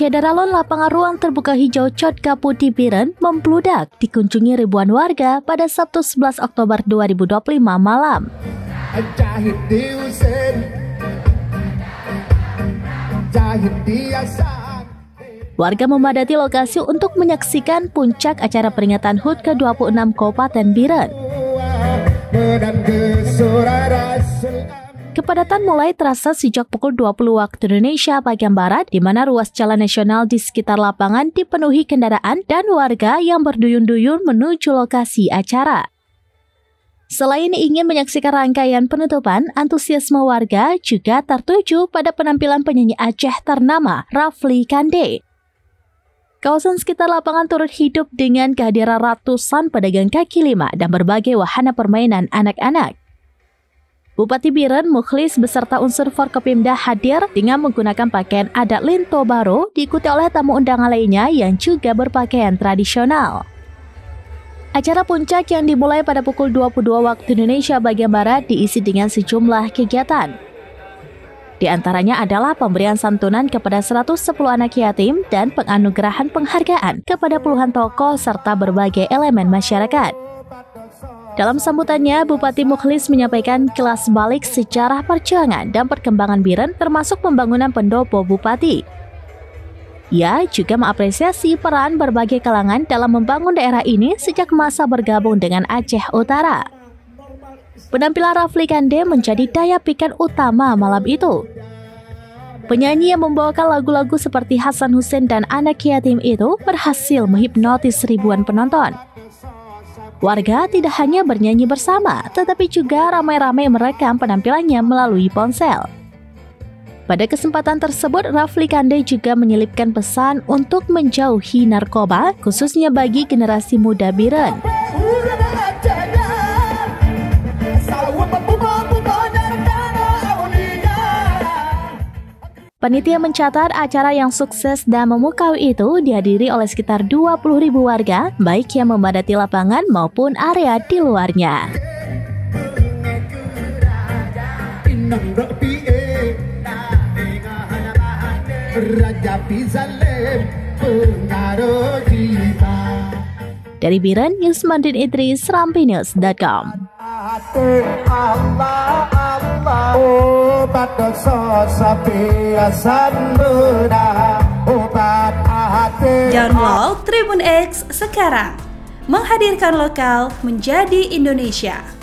Cederalon lapangan ruang terbuka hijau Codka Putih Biren membludak dikunjungi ribuan warga pada Sabtu 11 Oktober 2025 malam. Warga memadati lokasi untuk menyaksikan puncak acara peringatan HUT ke-26 Kabupaten Biren. Kepadatan mulai terasa sejak pukul 20 waktu Indonesia bagian Barat, di mana ruas jalan nasional di sekitar lapangan dipenuhi kendaraan dan warga yang berduyun-duyun menuju lokasi acara. Selain ingin menyaksikan rangkaian penutupan, antusiasme warga juga tertuju pada penampilan penyanyi Aceh ternama Rafli Kande. Kawasan sekitar lapangan turut hidup dengan kehadiran ratusan pedagang kaki lima dan berbagai wahana permainan anak-anak. Bupati Biren Mukhlis beserta unsur Forkopimda hadir dengan menggunakan pakaian adat Linto Baro, diikuti oleh tamu undangan lainnya yang juga berpakaian tradisional. Acara puncak yang dimulai pada pukul 22 waktu Indonesia bagian Barat diisi dengan sejumlah kegiatan. Di antaranya adalah pemberian santunan kepada 110 anak yatim dan penganugerahan penghargaan kepada puluhan tokoh serta berbagai elemen masyarakat. Dalam sambutannya, Bupati Mukhlis menyampaikan kilas balik sejarah perjuangan dan perkembangan Biren termasuk pembangunan pendopo Bupati. Ia juga mengapresiasi peran berbagai kalangan dalam membangun daerah ini sejak masa bergabung dengan Aceh Utara. Penampilan Rafli Kande menjadi daya pikat utama malam itu. Penyanyi yang membawakan lagu-lagu seperti Hasan Hussein dan Anak Yatim itu berhasil menghipnotis ribuan penonton. Warga tidak hanya bernyanyi bersama, tetapi juga ramai-ramai merekam penampilannya melalui ponsel. Pada kesempatan tersebut, Rafli Kande juga menyelipkan pesan untuk menjauhi narkoba, khususnya bagi generasi muda Biren. Panitia mencatat acara yang sukses dan memukau itu dihadiri oleh sekitar 20.000 warga, baik yang memadati lapangan maupun area di luarnya. Dari Biren, Yusmandin Idris, rampinews.com. Download Tribun X sekarang, menghadirkan lokal menjadi Indonesia.